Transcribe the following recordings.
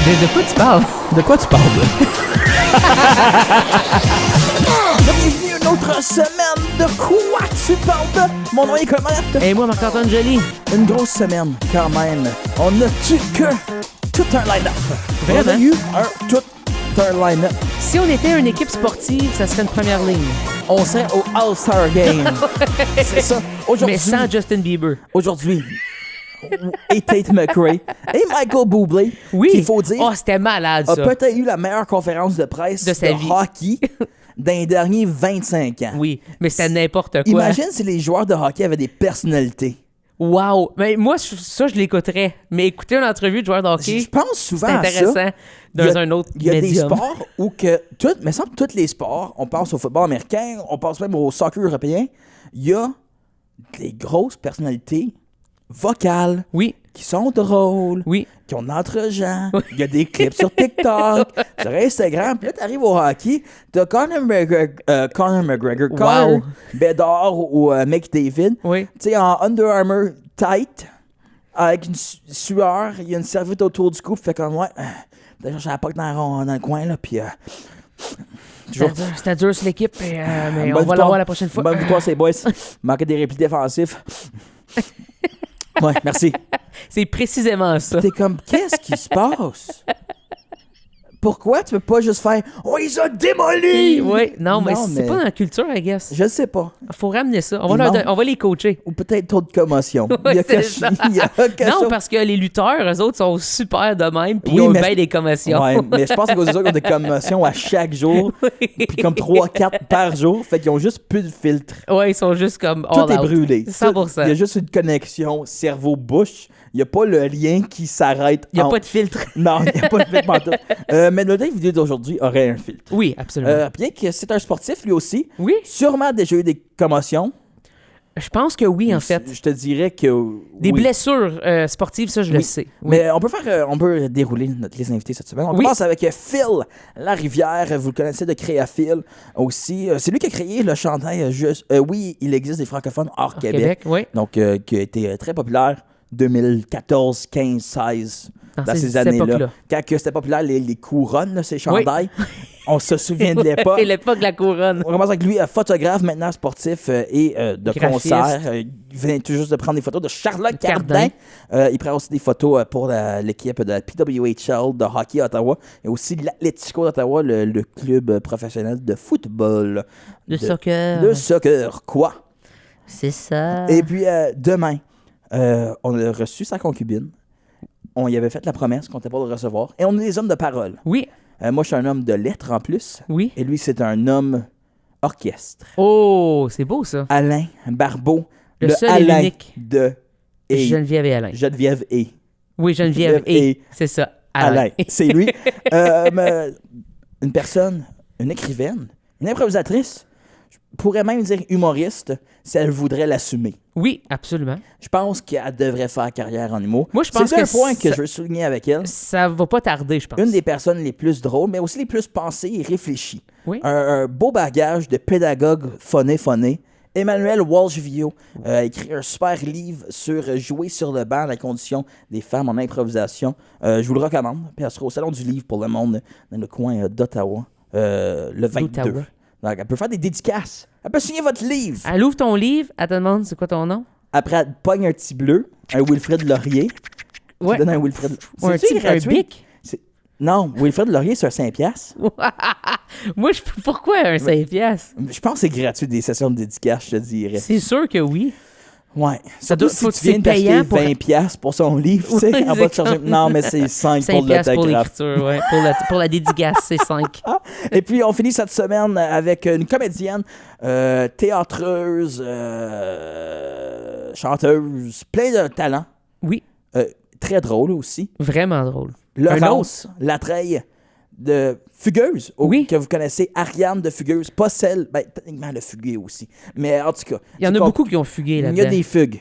De quoi tu parles? De quoi tu parles? Bienvenue à une autre semaine de quoi tu parles? Mon nom est Comète. Et moi, Marc-Antoine Joly. Une grosse semaine, quand même. On a que tout un line-up. Vraiment? On a eu tout un line-up. Si on était une équipe sportive, ça serait une première ligne. On serait au All-Star Game. C'est ça. Aujourd'hui, Mais sans Justin Bieber. Aujourd'hui, et Tate McRae et Michael Bublé, Oui. qu'il faut dire, Oh, c'était malade, a ça. peut-être eu la meilleure conférence de presse De sa vie. hockey dans les derniers 25 ans. Oui, mais c'était n'importe quoi. Imagine si les joueurs de hockey avaient des personnalités. Wow. Mais moi, ça, je l'écouterais. Mais écouter une entrevue de joueur de hockey, Je pense c'est souvent à intéressant ça. dans un autre Il y a des médium. sports où que mais semble que tous les sports, on pense au football américain, on pense même au soccer européen, il y a des grosses personnalités vocales Oui, qui sont drôles, oui. qui ont de l'entre-gens. Il y a des clips sur TikTok, sur Instagram. Puis là, t'arrives au hockey, t'as Conor McGregor, Wow. Conor Bedard ou McDavid. Oui. Tu sais, en Under Armour tight, avec une sueur, il y a une serviette autour du cou, puis fait comme, ouais, d'ailleurs, j'ai la poque dans le coin, là, puis... C'était dur sur l'équipe, mais bonne on va l'avoir la prochaine fois. Bonne victoire, c'est boys. Manquait des replis défensifs. Ouais, merci. C'est précisément ça. T'es comme, qu'est-ce qui se passe? Pourquoi tu peux pas juste faire « On les a démolis! » Oui, non, mais c'est pas dans la culture, I guess. Je sais pas. Faut ramener ça. Il manque- On va les coacher. Ou peut-être trop de commotion. Ouais, il y a c'est quelque, ça. il y a quelque Non, chose. parce que les lutteurs, eux autres, sont super de même, puis Oui, ils ont mais- bien des commotions. Ouais, mais je pense que c'est cause de ça qu'ils ont des commotions à chaque jour. Puis comme 3-4 par jour. Fait qu'ils ont juste plus de filtre. Ouais, ils sont juste comme Tout all est out. brûlé. 100%. Il y a juste une connexion cerveau-bouche. Il n'y a pas le lien qui s'arrête. Il n'y a pas de filtre. Non, il n'y a pas de filtre pantoute. Mais notre vidéo d'aujourd'hui aurait un filtre. Oui, absolument. Bien que c'est un sportif, lui aussi. Oui, Sûrement déjà eu des commotions. je pense que oui, en fait. Je te dirais que Des oui. blessures sportives, ça, je le Oui. sais. Oui. Mais on peut dérouler notre liste d'invités cette semaine. On Oui. commence avec Phil Larivière. Vous le connaissez de Créaphile aussi. C'est lui qui a créé le chandail Oui, il existe des francophones hors Québec. Oui. Donc, qui a été très populaire 2014, 15, 16, dans ces cette années-là. époque-là. Quand que c'était populaire, les couronnes, là, ces chandails. On se souvient de l'époque. Et l'époque de la couronne. On commence avec lui, photographe maintenant sportif et de Graphiste. concert. Il vient tout juste de prendre des photos de Charlotte Cardin. Il prend aussi des photos pour l'équipe de la PWHL de hockey à Ottawa et aussi l'Atlético d'Ottawa, le club professionnel de football. Le soccer. De soccer, quoi. C'est ça. Et puis demain, on a reçu sa concubine. On y avait fait la promesse qu'on n'était pas de le recevoir. Et on est des hommes de parole. Oui, Moi, je suis un homme de lettres en plus. oui. Et lui, c'est un homme orchestre. Oh, c'est beau, ça. Alain Barbeau, Le le seul et Alain l'unique. de Geneviève et Alain. Geneviève et Oui, Geneviève et. C'est ça. Alain. C'est lui. Mais une personne, une écrivaine, une improvisatrice, je pourrais même dire humoriste, si elle voudrait l'assumer. Oui, absolument. Je pense qu'elle devrait faire carrière en humour. Moi, je pense c'est un que point que ça- je veux souligner avec elle. Ça va pas tarder, je pense. Une des personnes les plus drôles, mais aussi les plus pensées et réfléchies. Oui. Un beau bagage de pédagogue phoné. Emmanuel Walsh-Vio a écrit un super livre sur jouer sur le banc, la condition des femmes en improvisation. Je vous le recommande. Puis elle sera au Salon du Livre pour le monde dans le coin d'Ottawa le 22. D'Ottawa. Donc, elle peut faire des dédicaces. Elle peut signer votre livre. Elle ouvre ton livre, elle te demande c'est quoi ton nom? Après, elle pogne un petit bleu, un Wilfrid Laurier. Tu Ouais. donnes un Wilfrid. Ou un C'est-tu petit un gratuit? bic. Non, Wilfrid Laurier, c'est un 5$. Moi, pourquoi un 5 piastres? Je pense que c'est gratuit des sessions de dédicaces, je te dirais. C'est sûr que oui. Ouais. Ça Surtout doit- si faut tu que viens c'est de t'acheter payant pour- 20$ pour son livre, tu sais, Ouais, elle va c'est te charger. comme- Non, mais c'est 5 5 pour piastres pour l'autographe. l'écriture, ouais. Pour la dédicace, c'est 5. Et puis, on finit cette semaine avec une comédienne, théâtreuse, chanteuse, plein de talent. Oui, Très drôle aussi. vraiment drôle. Laurence Latreille de Fugueuse, Oui. que vous connaissez, Ariane de Fugueuse, pas celle, techniquement le Fugué aussi, mais en tout cas. Il y en a beaucoup qui ont fugué Il y a là-dedans. des fugues.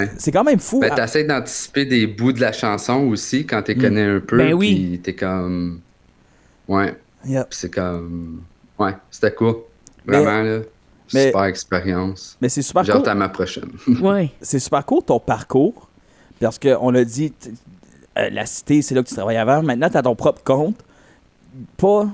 Ouais. c'est quand même fou. Ben, t'essaies d'anticiper des bouts de la chanson aussi quand tu connais un peu. Ben oui. Puis t'es comme. Ouais. Yep. Puis c'est comme. Ouais, c'était cool. Mais- Vraiment, là. mais- Super expérience. Mais c'est super J'ai cool. hâte à ma prochaine. Ouais. C'est super cool ton parcours. Parce qu'on l'a dit, la cité, c'est là que tu travaillais avant. Maintenant, tu as ton propre compte. Pas.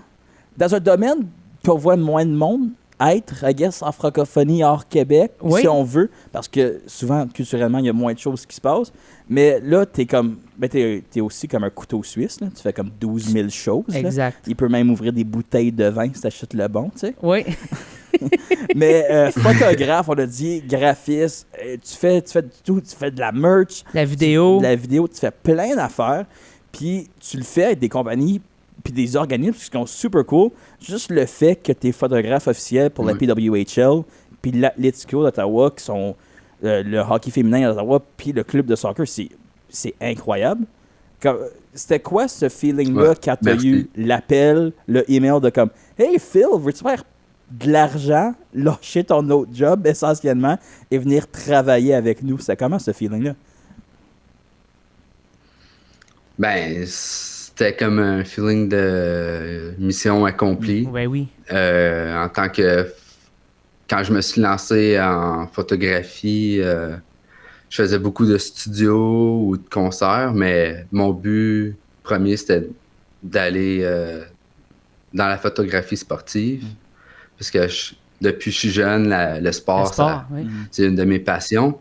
Dans un domaine qu'on voit moins de monde être, I guess, en francophonie hors Québec, Oui. si on veut. Parce que souvent, culturellement, il y a moins de choses qui se passent. Mais là, t'es comme. Ben, t'es aussi comme un couteau suisse. Là. Tu fais comme 12 000 choses. Là. Exact. Il peut même ouvrir des bouteilles de vin si t'achètes le bon, tu sais. Oui. Mais photographe, on a dit, graphiste, tu fais tout, tu fais de la merch, La vidéo. de la vidéo, tu fais plein d'affaires, puis tu le fais avec des compagnies puis des organismes qui sont super cool. Juste le fait que tu es photographe officiel pour la PWHL, puis l'Ethico d'Ottawa, qui sont le hockey féminin d'Ottawa, puis le club de soccer, c'est incroyable. C'était quoi ce feeling-là quand tu as merci. eu l'appel, le email de comme « Hey Phil, veux-tu faire de l'argent, lâcher ton autre job essentiellement et venir travailler avec nous? » C'était comment ce feeling-là? Ben, c'était comme un feeling de mission accomplie. Ben oui. En tant que. Quand je me suis lancé en photographie, je faisais beaucoup de studios ou de concerts, mais mon but premier, c'était d'aller dans la photographie sportive. Parce que depuis que je suis jeune, le sport, Oui. c'est une de mes passions.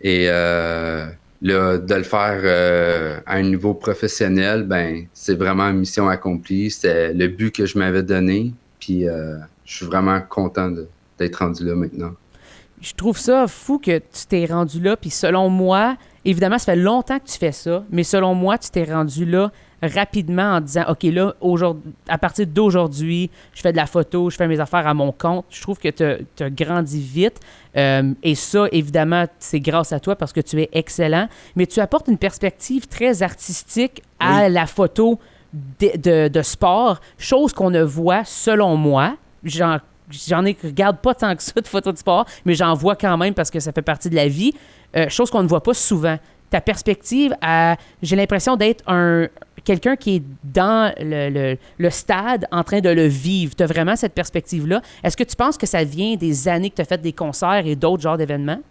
Et là, de le faire à un niveau professionnel, ben c'est vraiment une mission accomplie. C'était le but que je m'avais donné. Puis je suis vraiment content d'être rendu là maintenant. Je trouve ça fou que tu t'es rendu là, puis selon moi, évidemment, ça fait longtemps que tu fais ça, mais selon moi, tu t'es rendu là rapidement en disant, OK, là, à partir d'aujourd'hui, je fais de la photo, je fais mes affaires à mon compte. Je trouve que tu as grandi vite. Et ça, évidemment, c'est grâce à toi parce que tu es excellent. Mais tu apportes une perspective très artistique à la photo de sport, chose qu'on ne voit, selon moi, j'en regarde pas tant que ça de photos de sport, mais j'en vois quand même parce que ça fait partie de la vie. Chose qu'on ne voit pas souvent. Ta perspective, j'ai l'impression d'être quelqu'un qui est dans le stade en train de le vivre. Tu as vraiment cette perspective-là. Est-ce que tu penses que ça vient des années que tu as fait des concerts et d'autres genres d'événements?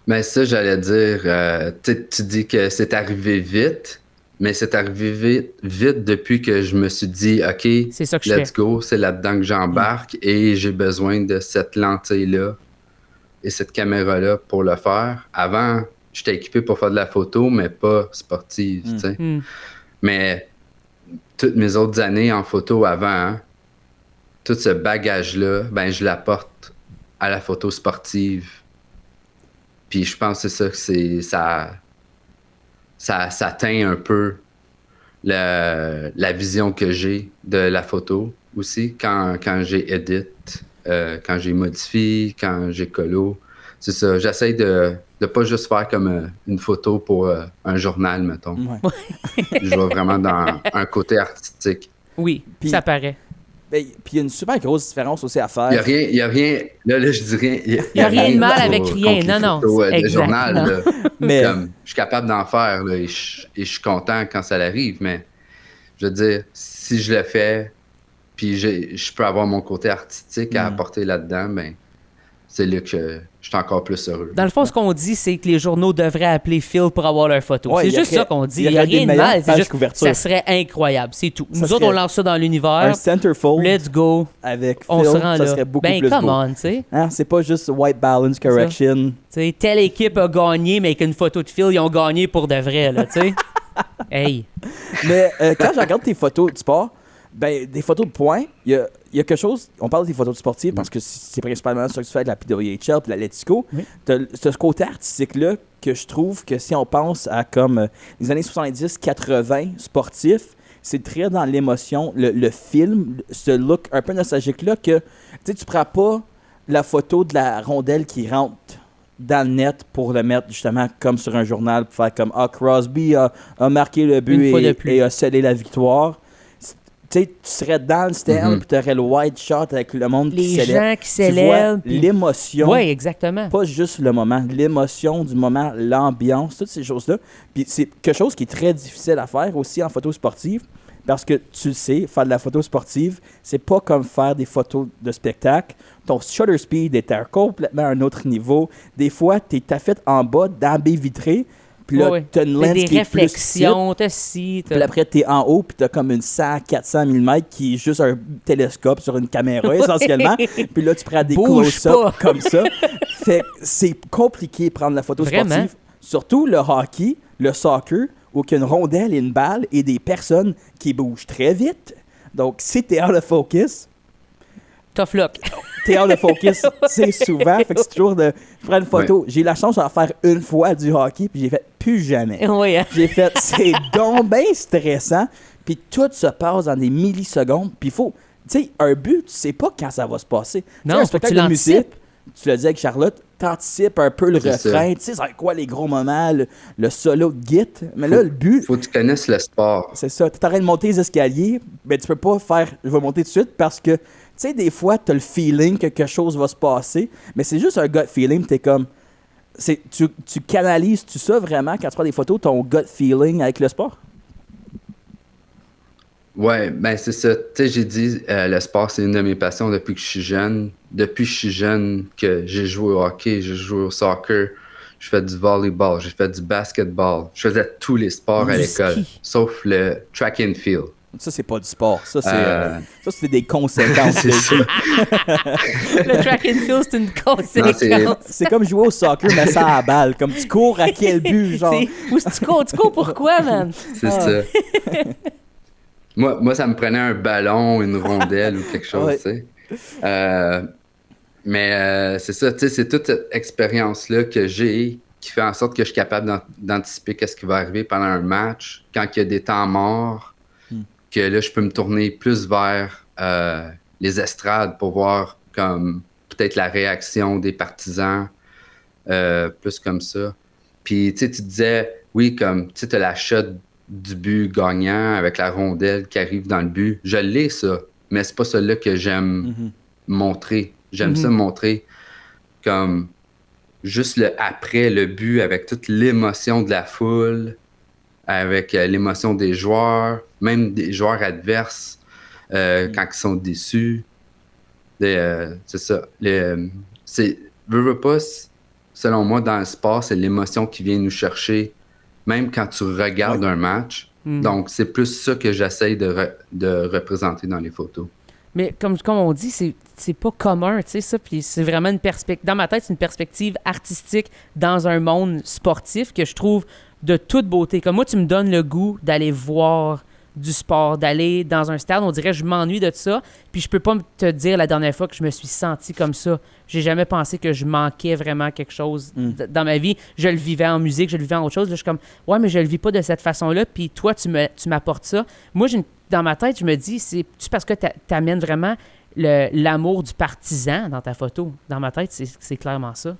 Mais ça, j'allais dire, tu dis que c'est arrivé vite, mais c'est arrivé vite depuis que je me suis dit, OK, C'est ça que let's go, c'est là-dedans que j'embarque et j'ai besoin de cette lentille-là et cette caméra-là pour le faire. Avant, j'étais équipé pour faire de la photo, mais pas sportive, tu sais. Mais toutes mes autres années en photo avant, hein, tout ce bagage-là, ben je l'apporte à la photo sportive. Puis je pense que c'est ça, ça teint un peu la vision que j'ai de la photo aussi quand j'ai edit, quand j'ai modifie, quand j'ai colo. C'est ça, j'essaie de pas juste faire comme une photo pour un journal, mettons. Je vais vraiment dans un côté artistique. Oui, puis, ça paraît. Puis il y a une super grosse différence aussi à faire. Il y a rien, là je dis rien. Il y a rien de mal avec rien, non. Le journal, là, mais comme, je suis capable d'en faire là, et je suis content quand ça arrive, mais je veux dire, si je le fais, puis je peux avoir mon côté artistique à apporter là-dedans, ben c'est là que je suis encore plus heureux. Dans le fond, ce qu'on dit, c'est que les journaux devraient appeler Phil pour avoir leur photo. Ouais, c'est juste ça qu'on dit. Il n'y a rien de mal. C'est juste ça serait incroyable. C'est tout. Nous autres, on lance ça dans l'univers. Un centerfold. Let's go. Avec Phil, on se rend ça là. serait beaucoup plus come beau. on, tu sais. Hein, c'est pas juste white balance correction. Telle équipe a gagné, mais avec une photo de Phil, ils ont gagné pour de vrai, là, tu sais. Hey. Mais quand je regarde tes photos de sport, ben, des photos de points, il y a quelque chose, on parle des photos de sportifs parce que c'est principalement ça que tu fais de la PWHL et de la Let's Go. T'as ce côté artistique-là que je trouve que si on pense à comme les années 70-80 sportifs, c'est très dans l'émotion, le film, ce look un peu nostalgique-là que tu prends pas la photo de la rondelle qui rentre dans le net pour le mettre justement comme sur un journal pour faire comme Crosby a marqué le but et a scellé la victoire. Tu sais, tu serais dans le stand puis tu aurais le wide shot avec le monde qui célèbre. Les gens qui célèbrent. Tu vois l'émotion. Oui, exactement. Pas juste le moment, l'émotion du moment, l'ambiance, toutes ces choses-là. Puis c'est quelque chose qui est très difficile à faire aussi en photo sportive parce que tu le sais, faire de la photo sportive, c'est pas comme faire des photos de spectacle. Ton shutter speed est à complètement un autre niveau. Des fois, tu es fait en bas, dans la baie vitrée. Puis là, t'as une lens qui est réflexions, Puis après, t'es en haut, puis t'as comme une 100-400 mm qui est juste un télescope sur une caméra, essentiellement. Puis là, tu prends des close-up comme ça. Fait que c'est compliqué de prendre la photo sportive. Surtout le hockey, le soccer, où il y a une rondelle et une balle et des personnes qui bougent très vite. Donc, si t'es out of focus... Tough luck. T'es out of focus, c'est souvent. Fait que c'est toujours de... Je prends une photo. J'ai eu la chance d'en faire une fois du hockey, puis j'ai fait plus jamais. Oui, hein? J'ai fait, c'est donc bien stressant. Puis tout se passe dans des millisecondes. Puis il faut... Tu sais, un but, tu sais pas quand ça va se passer. Non, un spectacle de musique, tu l'as dit avec Charlotte, t'anticipes un peu le refrain. Tu sais, c'est quoi les gros moments, le solo de git. Mais là, le but... Faut que tu connaisses le sport. C'est ça. Tu es en train de monter les escaliers, mais tu peux pas faire... Je vais monter tout de suite parce que... Tu sais, des fois, tu as le feeling que quelque chose va se passer, mais c'est juste un gut feeling. Tu es comme. Tu canalises-tu ça vraiment quand tu prends des photos, ton gut feeling avec le sport? Ouais, ben c'est ça. Tu sais, j'ai dit, le sport, c'est une de mes passions depuis que je suis jeune. Depuis que je suis jeune, que j'ai joué au hockey, j'ai joué au soccer, j'ai fait du volleyball, j'ai fait du basketball. Je faisais tous les sports à l'école, sauf le track and field. Ça, c'est pas du sport. Ça, c'est des conséquences. C'est ça. Le track and field, c'est une conséquence. C'est comme jouer au soccer, mais sans la balle. Comme tu cours à quel but, genre? Ou tu cours pourquoi, man? C'est ça. Moi, ça me prenait un ballon, une rondelle ou quelque chose, tu sais. Mais c'est ça, tu sais, c'est toute cette expérience-là que j'ai qui fait en sorte que je suis capable d'anticiper qu'est-ce qui va arriver pendant un match, quand il y a des temps morts. Que là, je peux me tourner plus vers les estrades pour voir comme peut-être la réaction des partisans, plus comme ça. Puis, tu sais, tu disais, oui, comme, tu sais, as la shot du but gagnant avec la rondelle qui arrive dans le but. Je l'ai, ça. mais c'est pas celui-là que j'aime montrer. J'aime ça montrer comme juste le après, le but, avec toute l'émotion de la foule, avec l'émotion des joueurs, même des joueurs adverses, quand ils sont déçus. C'est ça. Veux pas, selon moi, dans le sport, c'est l'émotion qui vient nous chercher, même quand tu regardes un match. Donc, c'est plus ça que j'essaye de représenter dans les photos. Mais comme on dit, c'est pas commun, tu sais, ça. Puis c'est vraiment une perspective. Dans ma tête, c'est une perspective artistique dans un monde sportif que je trouve de toute beauté. Comme moi, tu me donnes le goût d'aller voir du sport, d'aller dans un stade. On dirait que je m'ennuie de ça. Puis je peux pas te dire la dernière fois que je me suis senti comme ça. J'ai jamais pensé que je manquais vraiment quelque chose dans ma vie. Je le vivais en musique, je le vivais en autre chose. Là, je suis comme, ouais, mais je le vis pas de cette façon-là. Puis toi, tu m'apportes ça. Moi, dans ma tête, je me dis, c'est parce que tu amènes vraiment l'amour du partisan dans ta photo. Dans ma tête, c'est clairement ça.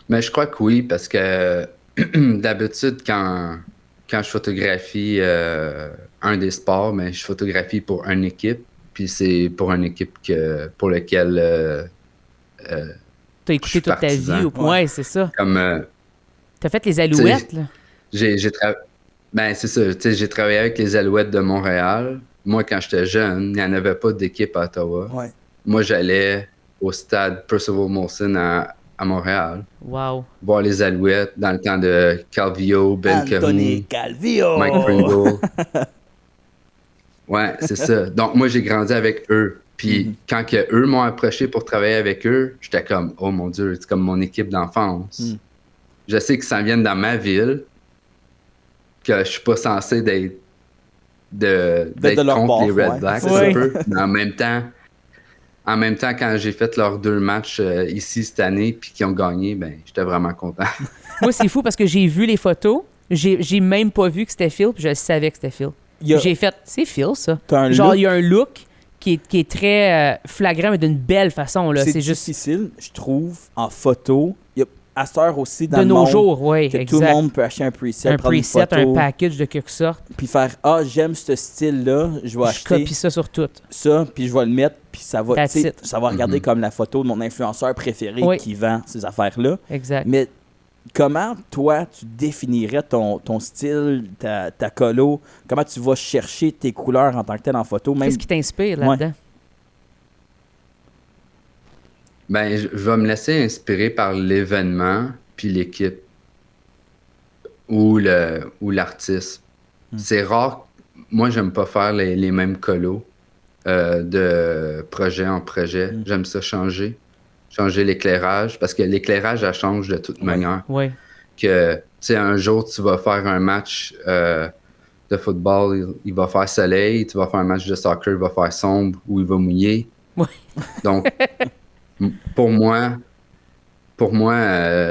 Mais je crois que oui, parce que d'habitude, quand je photographie un des sports, mais je photographie pour une équipe, puis c'est pour une équipe pour laquelle t'as écouté toute ta vie au point, c'est ça. Comme t'as fait les Alouettes, là. Ben, c'est ça. J'ai travaillé avec les Alouettes de Montréal. Moi, quand j'étais jeune, il n'y en avait pas d'équipe à Ottawa. Ouais. Moi, j'allais au stade Percival Molson à Montréal. Wow. Voir les Alouettes dans le temps de Calvillo, Ben Anthony Cahoon, Calvillo! Mike Pringle. Ouais, c'est ça. Donc, moi, j'ai grandi avec eux. Puis, quand eux m'ont approché pour travailler avec eux, j'étais comme, oh mon Dieu, c'est comme mon équipe d'enfance. Je sais qu'ils s'en viennent dans ma ville, que je suis pas censé d'être contre les Red Blacks un peu. Mais en même temps, quand j'ai fait leurs 2 matchs ici cette année puis qu'ils ont gagné, ben j'étais vraiment content. Moi, c'est fou parce que j'ai vu les photos, j'ai même pas vu que c'était Phil, puis je savais que c'était Phil. J'ai fait, c'est Phil, ça. Genre, il y a un look qui est très flagrant, mais d'une belle façon. Là. C'est juste difficile, je trouve, en photo. Il y a à cette heure aussi dans de le nos monde jours, oui, que exact. tout le monde peut acheter un preset, un prendre une preset, photo, un package de quelque sorte. puis faire « Ah, j'aime ce style-là, je vais Je acheter copie ça sur tout. ça, puis je vais le mettre, puis ça va, That's tu sais, it. ça va regarder comme la photo de mon influenceur préféré qui vend ces affaires-là. » Exact. Mais comment, toi, tu définirais ton style, ta colo? Comment tu vas chercher tes couleurs en tant que tel en photo? Même... Qu'est-ce qui t'inspire là-dedans? Ben, je vais me laisser inspirer par l'événement puis l'équipe ou l'artiste. C'est rare. Moi, j'aime pas faire les mêmes colos de projet en projet. J'aime ça changer l'éclairage parce que l'éclairage, elle change de toute manière. Oui. Que, tu sais, un jour, tu vas faire un match de football, il va faire soleil. Tu vas faire un match de soccer, il va faire sombre ou il va mouiller. Oui. Donc, pour moi,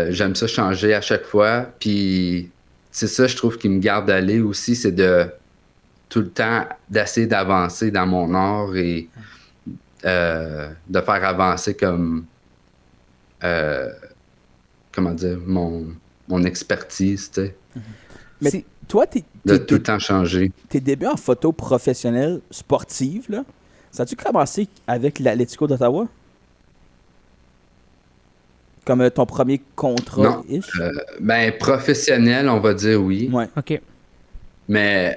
j'aime ça changer à chaque fois. Puis c'est ça, je trouve, qui me garde d'aller aussi, c'est de tout le temps d'essayer d'avancer dans mon art et de faire avancer comme comment dire, mon expertise, tu sais. Mais toi, de tout le temps changer. Tes débuts en photo professionnelle sportive, là, ça a-tu commencé avec l'Atlético d'Ottawa? Comme ton premier contrat-ish? Ben, professionnel, on va dire oui. Ouais. OK. Mais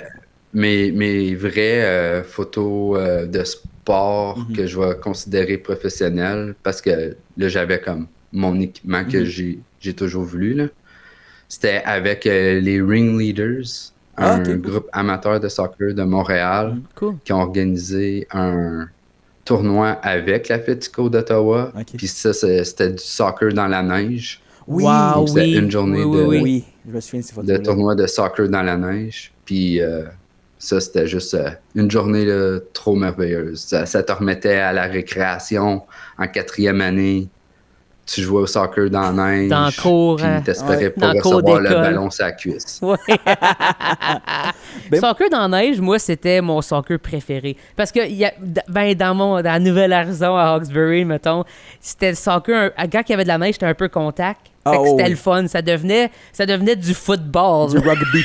mes vraies photos de sport que je vais considérer professionnelles, parce que là, j'avais comme mon équipement que j'ai toujours voulu, là. C'était avec les Ringleaders, un groupe amateur de soccer de Montréal, qui ont organisé un tournoi avec l'Atlético d'Ottawa. Puis ça, c'était du soccer dans la neige. Oui, donc, c'était une journée oui. Je me souviens de ces photos-là. de tournoi de soccer dans la neige. Puis ça, c'était juste une journée là, trop merveilleuse. Ça te remettait à la récréation en 4e année. Tu jouais au soccer dans la neige. Dans le cours. Puis t'espérais dans pas le cours recevoir le d'école. ballon sur la cuisse. Ouais. Soccer dans la neige, moi, c'était mon soccer préféré. Parce que dans la Nouvelle-Horizon, à Hawkesbury, mettons, c'était le soccer. Quand il y avait de la neige, c'était un peu contact. Fait que Oh, c'était oui. le fun. Ça devenait du football. Du rugby.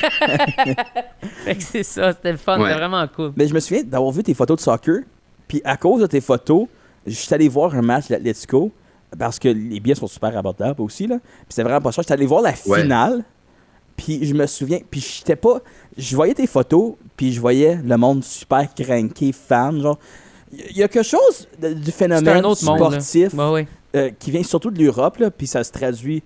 Fait que c'est ça, c'était le fun. Ouais. C'était vraiment cool. Mais je me souviens d'avoir vu tes photos de soccer, puis à cause de tes photos, je suis allé voir un match d'Atletico, parce que les billets sont super abordables aussi, là. Puis c'était vraiment pas cher. J'étais allé voir la Ouais. finale, puis je me souviens, puis j'étais pas... Je voyais tes photos, puis je voyais le monde super cranké, fan, genre... Il y a quelque chose du C'était phénomène un autre monde. sportif Là. Ouais. qui vient surtout de l'Europe, là, puis ça se traduit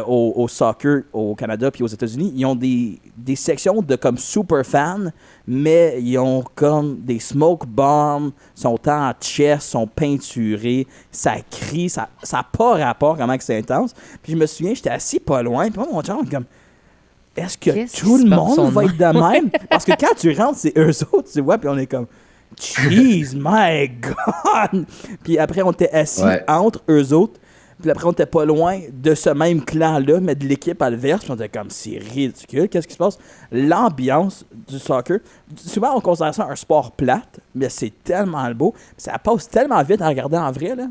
au soccer au Canada puis aux États-Unis. Ils ont des sections de comme super fans, mais ils ont comme des smoke bombs, sont en chess, sont peinturés, ça crie, ça n'a pas rapport comment que c'est intense. Puis je me souviens, j'étais assis pas loin, puis moi, mon chum, comme... Est-ce que Qu'est-ce tout qui le se passe monde en va moi? être de même? Parce que quand tu rentres, c'est eux autres, tu vois, puis on est comme... Jeez, my God! Puis après, on était assis Ouais. entre eux autres. Puis après, on était pas loin de ce même clan-là, mais de l'équipe adverse. Puis on était comme, c'est ridicule. Qu'est-ce qui se passe? L'ambiance du soccer. Souvent, on considère ça un sport plate, mais c'est tellement beau. Ça passe tellement vite à regarder en vrai, là.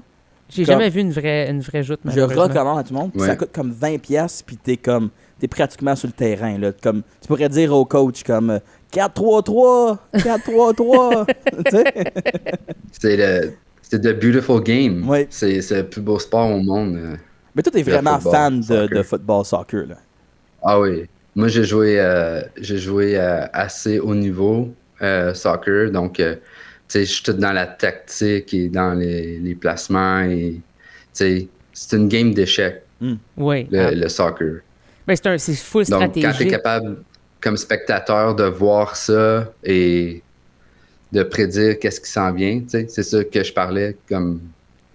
J'ai Comme- jamais vu une vraie joute, Je malheureusement. recommande à tout le monde. Puis ça Ouais. coûte comme 20$, puis t'es pratiquement sur le terrain, là. Comme, tu pourrais dire au coach, comme, 4-3-3, 4-3-3. Tu sais? C'est the beautiful game. Ouais. C'est le plus beau sport au monde. Mais toi, t'es Le vraiment football, fan de soccer. football, soccer, là. Ah oui. Moi, j'ai joué assez haut niveau soccer. Donc, tu sais, je suis tout dans la tactique et dans les placements. Et, tu sais, c'est une game d'échecs, Oui. le soccer. Ben, c'est full Donc, quand tu es stratégique. capable, comme spectateur, de voir ça et de prédire qu'est-ce qui s'en vient, tu sais, c'est ça que je parlais comme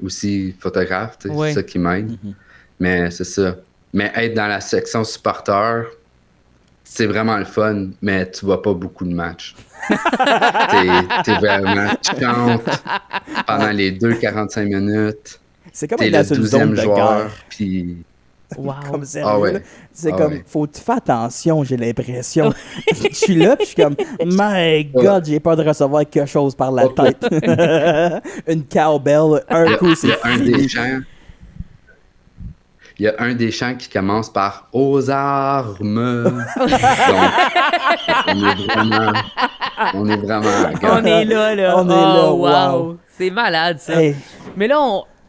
aussi photographe, tu sais, Ouais. c'est ça qui m'aide. Mais c'est ça. Mais être dans la section supporter, c'est vraiment le fun, mais tu vois pas beaucoup de matchs. t'es vraiment... Tu chantes pendant les 2 45 minutes. C'est comme T'es être le dans une zone 12e de joueur, guerre. puis... Wow. Comme sérieux, Ah ouais. là. C'est Ah comme, ouais. faut que tu fasses attention, j'ai l'impression. Je suis là, puis je suis comme, my God, j'ai peur de recevoir quelque chose par la Ouais. tête. Une cowbell, un coup, Il y c'est a un fini. des chants. Il y a un des chants qui commence par aux armes. Donc, on est vraiment. On est là, là. On est là, Oh, wow. C'est malade, ça. Hey, Mais là,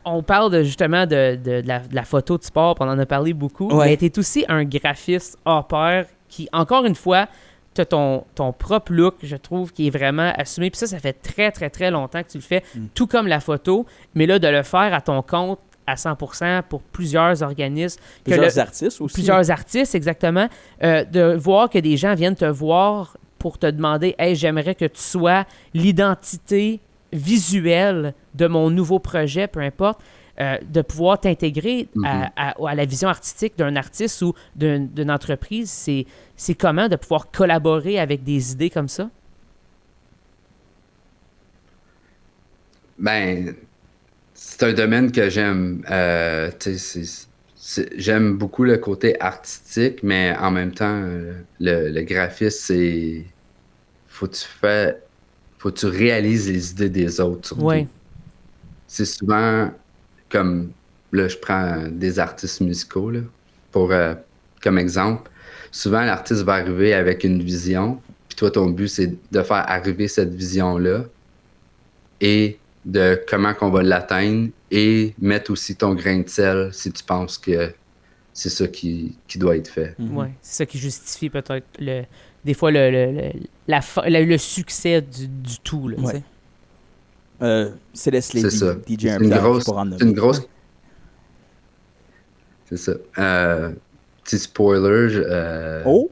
on parle justement de la photo de sport, puis on en a parlé beaucoup. Ouais. Mais tu es aussi un graphiste hors pair qui, encore une fois, tu as ton propre look, je trouve, qui est vraiment assumé. Puis ça fait très, très, très longtemps que tu le fais, tout comme la photo. Mais là, de le faire à ton compte à 100% pour plusieurs organismes. que plusieurs artistes aussi. Plusieurs artistes, exactement. De voir que des gens viennent te voir pour te demander « Hey, j'aimerais que tu sois l'identité visuelle de mon nouveau projet, peu importe. » De pouvoir t'intégrer à la vision artistique d'un artiste ou d'une entreprise, c'est comment de pouvoir collaborer avec des idées comme ça? Ben, c'est un domaine que j'aime. Tu sais, j'aime beaucoup le côté artistique, mais en même temps, le graphisme, c'est. Faut que tu réalises les idées des autres. Surtout. Oui. C'est souvent comme. Là, je prends des artistes musicaux, là, comme exemple. Souvent, l'artiste va arriver avec une vision, puis toi, ton but, c'est de faire arriver cette vision-là et de comment qu'on va l'atteindre et mettre aussi ton grain de sel si tu penses que c'est ça qui doit être fait. Ouais, c'est ça qui justifie peut-être des fois le succès du tout. Là, Ouais. tu sais. Céleste C'est Lévy, ça. DJ C'est Armstrong, pour en nommer. c'est une grosse. C'est ça. Petit spoiler. Oh,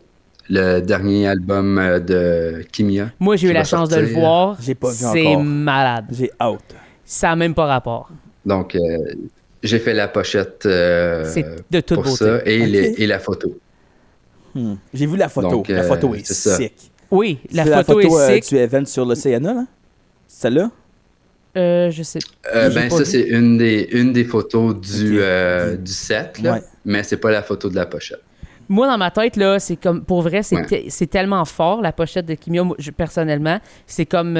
Le dernier album de Kimia. Moi, j'ai eu qui la va chance de le sortir. voir. J'ai pas vu C'est encore. malade. j'ai hâte. Ça n'a même pas rapport. Donc, j'ai fait la pochette C'est de toute pour beauté. ça et, Ok. et la photo. J'ai vu la photo. Donc, la photo est c'est ça. sick. Oui, la C'est photo est sick. du event sur l'Océana, là? Celle-là? Je sais. J'ai Ben pas ça, vu. c'est une des photos du set, là, Ouais. mais c'est pas la photo de la pochette. Moi, dans ma tête, là, c'est comme, pour vrai, c'est Ouais. c'est tellement fort, la pochette de Kimia, personnellement. C'est comme,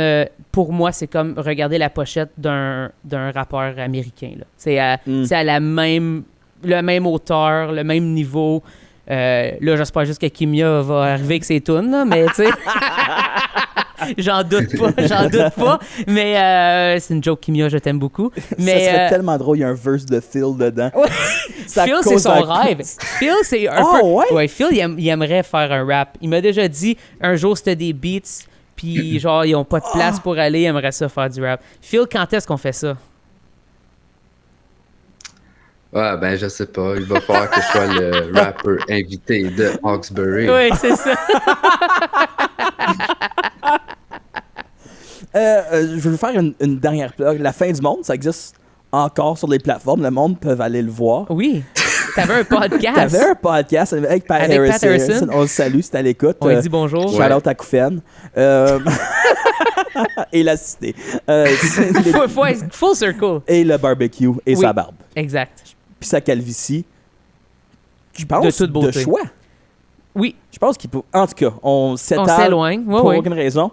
pour moi, c'est comme regarder la pochette d'un rappeur américain, là. C'est à la même le même auteur, le même niveau. Là, j'espère juste que Kimia va arriver avec ses tunes, là, mais tu sais... j'en doute pas. Mais c'est une joke, Kimia, je t'aime beaucoup. Mais, ça serait tellement drôle, il y a un verse de Phil dedans. Ça Phil, cause c'est son un- rêve. Phil, c'est un Oh, peu... ouais? Phil, il aimerait faire un rap. Il m'a déjà dit, un jour, c'était des beats, puis genre, ils ont pas de place pour aller, il aimerait ça faire du rap. Phil, quand est-ce qu'on fait ça? Ouais, ben, je sais pas. Il va falloir que je sois le rappeur invité de Hawkesbury. Oui, c'est ça. Je veux faire une dernière plug. La fin du monde, ça existe encore sur les plateformes. Le monde peut aller le voir. Oui. T'avais un podcast. T'avais un podcast avec Pat Avec Pat Harrison. Harrison. On le salue, c'est à l'écoute. On lui dit bonjour. Ouais. Shout-out à Koufen. Et la cité. Full circle. Et le barbecue et Oui. sa barbe. Exact. Puis sa calvitie. Je pense De toute beauté. choix. Oui, Je pense qu'il peut... En tout cas, on on s'étale s'éloigne. Oui, pour oui. aucune raison.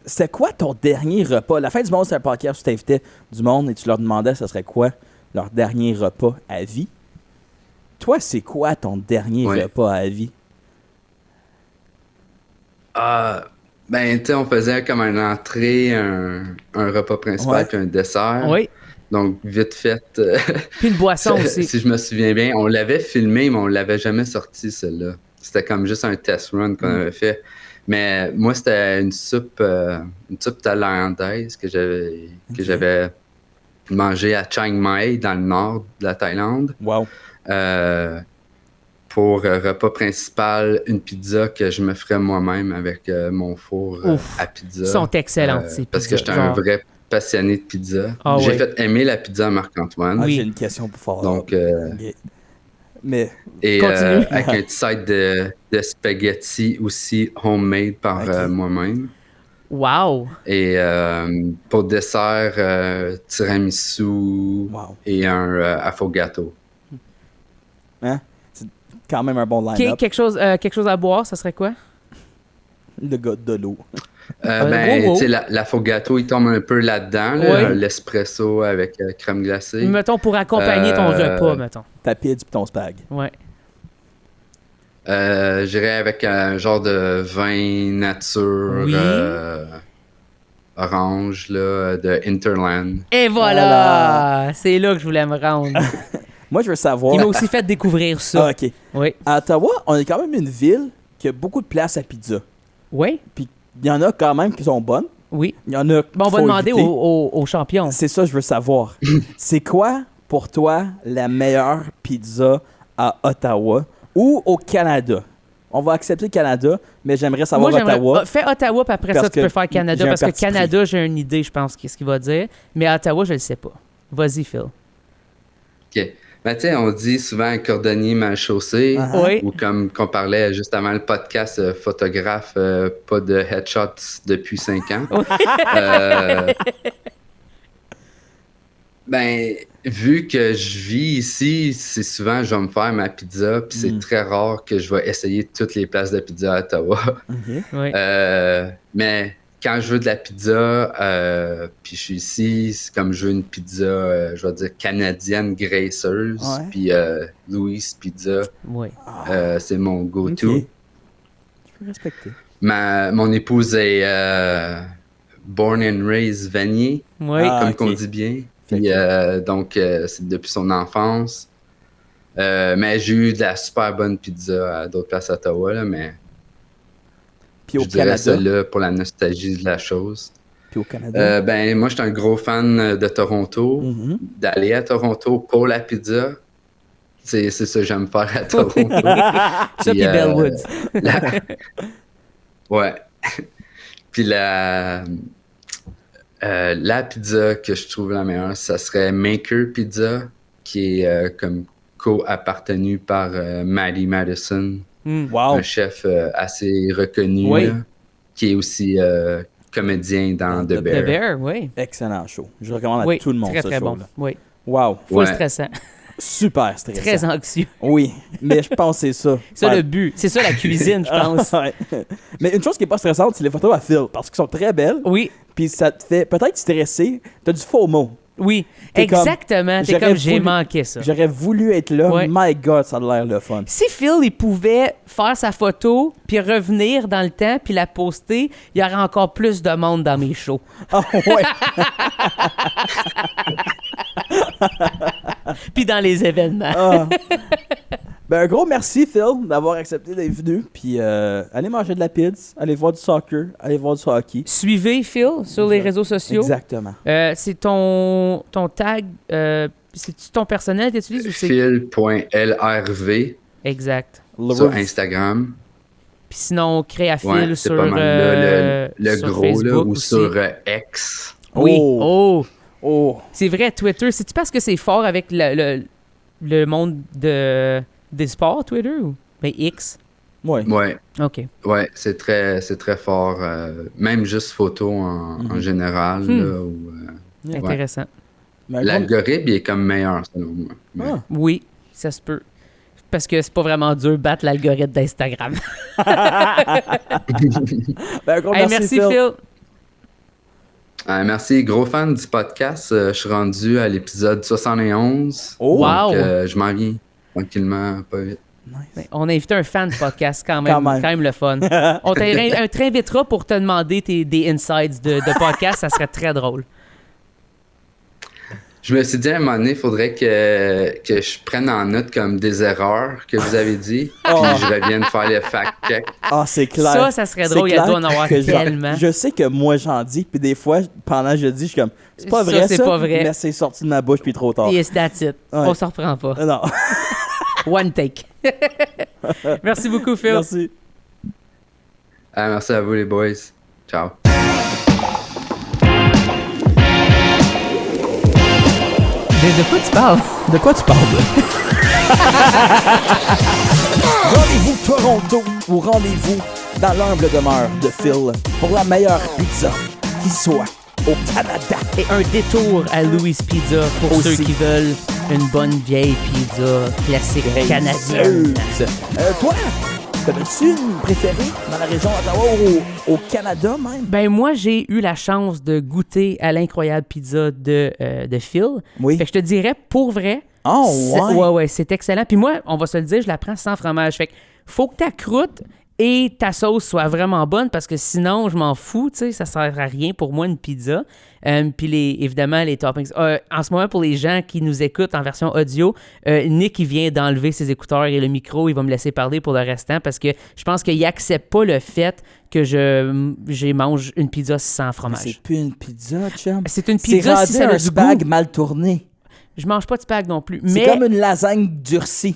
C'est quoi ton dernier repas? La fin du monde, c'est un podcast où tu invitais du monde et tu leur demandais ce serait quoi leur dernier repas à vie. Toi, c'est quoi ton dernier Ouais. repas à vie? Ben, tu sais, on faisait comme une entrée, un repas principal Ouais. puis un dessert. Oui. Donc, vite fait, Puis une boisson aussi. si je me souviens bien, on l'avait filmé, mais on l'avait jamais sorti, celle-là. C'était comme juste un test run qu'on avait fait. Mais moi, c'était une soupe thaïlandaise que j'avais mangée à Chiang Mai, dans le nord de la Thaïlande. Wow. Pour repas principal, une pizza que je me ferais moi-même avec mon four Ouf. à pizza. Ils sont excellentes, ces Parce que pizzas, j'étais un genre. vrai passionné de pizza. Ah J'ai ouais. fait aimer la pizza à Marc-Antoine. Ah, Oui. j'ai une question pour faire. Donc, Ok. Mais, et Continue. avec un petit side de spaghetti aussi homemade par Ok. moi-même. Wow. Et pour dessert, tiramisu wow. et un affogato. Hein? C'est quand même un bon line-up. Quelque chose à boire, ça serait quoi? Le gars de l'eau. Ben, wow, wow. tu sais, l'affogato, il tombe un peu là-dedans, là, Oui. l'espresso avec crème glacée. Mettons, pour accompagner ton repas, mettons. Ta pizza pis ton spag. Ouais. J'irais avec un genre de vin nature Oui. orange là, de Interland. Et voilà! C'est là que je voulais me rendre. Moi, je veux savoir... Il m'a aussi fait découvrir Ah, ça. OK. Oui. À Ottawa, on est quand même une ville qui a beaucoup de place à pizza. Oui? Puis il y en a quand même qui sont bonnes. Oui. Il y en a Bon, on va faut demander éviter. aux champions. C'est ça que je veux savoir. C'est quoi, pour toi, la meilleure pizza à Ottawa ou au Canada? On va accepter le Canada, mais j'aimerais savoir Moi, j'aimerais... Ottawa. Fais Ottawa, puis après Parce ça, tu que peux faire Canada. j'ai un Parce que parti Canada, j'ai une idée, je pense, qu'est-ce qu'il va dire. Mais à Ottawa, je le sais pas. Vas-y, Phil. OK. Ben, tu sais, on dit souvent un cordonnier mal chaussé. Ah. Oui. Ou comme qu'on parlait juste avant le podcast, photographe, pas de headshots depuis 5 ans. Ben, vu que je vis ici, c'est souvent je vais me faire ma pizza, puis c'est très rare que je vais essayer toutes les places de pizza à Ottawa. OK. Oui. Mais quand je veux de la pizza, puis je suis ici, c'est comme je veux une pizza, je vais dire canadienne graisseuse, Ouais. puis Louis Pizza, Oui. c'est mon go-to. OK. Je peux respecter. Mon épouse est born and raised Vanier, Oui. Ah, comme ok. qu'on dit bien. Fait Puis, que- donc, c'est depuis son enfance. Mais j'ai eu de la super bonne pizza à d'autres places à Ottawa, là, mais Puis au je dirais Canada. ça là pour la nostalgie de la chose. Puis au Canada. Ben, moi, je suis un gros fan de Toronto. Mhm. D'aller à Toronto pour la pizza, c'est ça que j'aime faire à Toronto. Ça, puis Bellwood. la- Ouais. Puis la pizza que je trouve la meilleure, ça serait Maker Pizza, qui est comme co-appartenu par Maddie Madison, Hmm. Wow. un chef assez reconnu, Oui. là, qui est aussi comédien dans The The Bear. Bear, oui. Excellent show. Je recommande à Oui, tout le monde très, ce très bon. show-là. Oui. Wow. Full Ouais. stressant. Super stressant. Très anxieux. Oui, mais je pense que c'est ça. C'est ça Faire- le but. C'est ça la cuisine, je pense. Ouais. Mais une chose qui est pas stressante, c'est les photos à Phil, parce qu'elles sont très belles. Oui. Puis ça te fait peut-être stresser. T'as du FOMO. Oui, T'es comme, exactement. T'es j'aurais comme, j'ai voulu- manqué ça. J'aurais voulu être là. Ouais. My God, ça a l'air le fun. Si Phil, il pouvait faire sa photo, puis revenir dans le temps, puis la poster, il y aurait encore plus de monde dans mes shows. Ah ouais. Puis dans les événements. Ah. Ben, un gros merci, Phil, d'avoir accepté d'être venu. Puis, allez manger de la pizza, allez voir du soccer, allez voir du hockey. Suivez Phil sur les réseaux sociaux. Exactement. C'est ton tag, c'est-tu ton personnel que tu utilises ou c'est... Phil.lrv Exact. sur Instagram. Puis sinon, Créafil Ouais, c'est sur, pas mal là, le sur gros, Facebook là, ou aussi. sur X. Oui. Oh. Oh. Oh. C'est vrai, Twitter. C'est-tu parce que c'est fort avec le monde des sports, Twitter? Ou? Ben, X. Ouais. Ouais, OK. ouais, c'est très fort. Même juste photo en général. Là, ou, Ouais. Intéressant. Ben, un gros- l'algorithme il est comme meilleur, selon moi. Mais- Ah. Oui, ça se peut. Parce que c'est pas vraiment dur de battre l'algorithme d'Instagram. Ben, un gros Hey, merci, merci, Phil. Merci, gros fan du podcast. Je suis rendu à l'épisode 71. Oh. Wow. Donc, je m'en viens tranquillement, pas vite. Ben, on a invité un fan de podcast quand même. Quand même. Quand même le fun. On t'invitera pour te demander des insights de podcast. Ça serait très drôle. Je me suis dit à un moment donné, il faudrait que je prenne en note comme des erreurs que vous avez dit, Oh. puis je revienne faire le fact-check. Ah, c'est clair. Ça serait C'est drôle. Il clair doit en avoir que tellement. je sais que moi, j'en dis, puis des fois, pendant que je le dis, je suis comme, c'est pas Ça, vrai, c'est ça, pas vrai. mais c'est sorti de ma bouche, puis trop tard. Yes, that's it. Ouais. On s'en reprend pas. Non. One take. Merci beaucoup, Phil. Merci. Merci à vous, les boys. Ciao. De quoi tu parles? De quoi tu parles? Rendez-vous Toronto ou rendez-vous dans l'humble demeure de Phil pour la meilleure pizza qui soit au Canada. Et un détour à Louis Pizza pour Aussi. ceux qui veulent une bonne vieille pizza classique canadienne. Toi, t'avais-tu une préférée dans la région d'Ottawa ou au Canada même? Ben moi, j'ai eu la chance de goûter à l'incroyable pizza de Phil. Oui. Fait que je te dirais, pour vrai, Oh, ouais. ouais, c'est excellent. Puis moi, on va se le dire, je la prends sans fromage. Fait que faut que ta croûte et ta sauce soient vraiment bonnes parce que sinon, je m'en fous, tu sais, ça sert à rien pour moi une pizza. Puis évidemment, les toppings. En ce moment, pour les gens qui nous écoutent en version audio, Nick, il vient d'enlever ses écouteurs et le micro. Il va me laisser parler pour le restant parce que je pense qu'il accepte pas le fait que je mange une pizza sans Mais fromage. c'est plus une pizza, chum. C'est une C'est pizza rendu si ça a un du spag goût. mal tourné. Je mange pas de spag non plus. C'est Mais comme une lasagne durcie.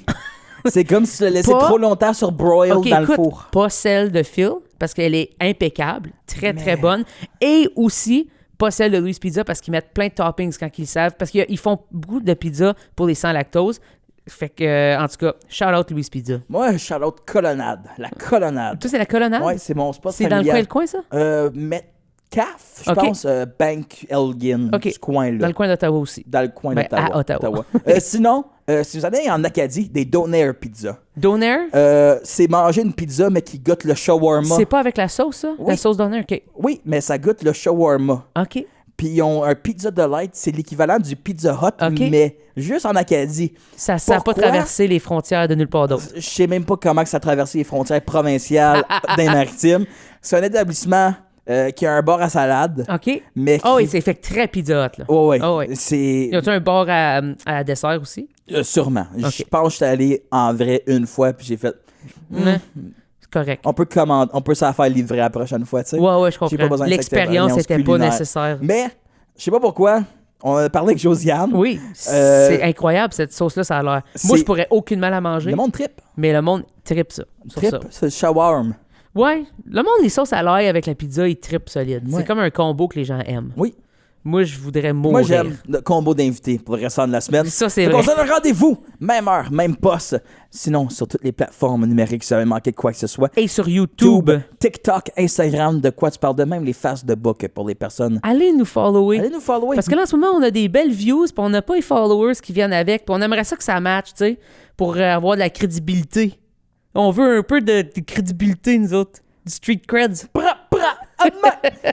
C'est comme si tu l'as laissé Pas- trop longtemps sur broil OK, dans écoute, le four. pas celle de Phil, parce qu'elle est impeccable, très, Mais- très bonne. Et aussi, pas celle de Louis Pizza, parce qu'ils mettent plein de toppings quand ils le savent. Parce qu'ils font beaucoup de pizza pour les sans lactose. Fait que, en tout cas, shout out Louis Pizza. Moi, shout-out colonnade. La colonnade. Toi, c'est la colonnade? Ouais, c'est mon spot c'est dans familial. le coin, ça? Metcalf, je Ok. pense, Bank Elgin, Ok. ce coin-là. Dans le coin d'Ottawa aussi. Dans le coin Ben, d'Ottawa. à Ottawa. Sinon, si vous allez en Acadie, des Donair Pizza. Donair? C'est manger une pizza, mais qui goûte le shawarma. C'est pas avec la sauce, ça? Oui. La sauce Donair, OK. Oui, mais ça goûte le shawarma. OK. Puis ils ont un Pizza Delight, c'est l'équivalent du Pizza Hut, Ok. mais juste en Acadie. Ça n'a pas Pourquoi? traversé les frontières de nulle part d'autre. Je sais même pas comment que ça a traversé les frontières provinciales des maritimes. C'est un établissement qui a un bar à salade, OK. mais qui... Oh, oui, c'est fait très Pizza Hut, là. Ouais, Ah ouais. c'est... Y a-tu un bar à dessert aussi? Sûrement. Ok. Je pense que j'étais allé en vrai une fois, puis j'ai fait... C'est correct. On peut commander, on peut s'en faire livrer la prochaine fois, tu sais. Ouais, je J'ai pas comprends. besoin de cette L'expérience expérience n'était pas culinaire. nécessaire. Mais, je sais pas pourquoi, on a parlé avec Josiane. Oui, Euh, c'est incroyable, cette sauce-là, ça a l'air. Moi, c'est- je pourrais aucunement la manger, Le monde trip. mais le monde tripe ça. Sur Trip, ça. c'est le shawarma. Ouais, le monde, les sauces à l'ail avec la pizza, ils trippent solide. Ouais. C'est comme un combo que les gens aiment. Oui. Moi, je voudrais mourir. Moi, j'aime le combo d'invités pour le restant de la semaine. Ça, c'est Fait vrai. qu'on se donne un rendez-vous, même heure, même poste. Sinon, sur toutes les plateformes numériques, si vous avez manqué de quoi que ce soit. Et sur YouTube, TikTok, Instagram, de quoi tu parles de même, les faces de book pour les personnes. allez nous follower. Allez nous follower. Parce que là, en ce moment, on a des belles views, puis on n'a pas les followers qui viennent avec, puis on aimerait ça que ça matche, tu sais, pour avoir de la crédibilité. On veut un peu de crédibilité, nous autres. Du street creds. Bra, bra, ah, ma-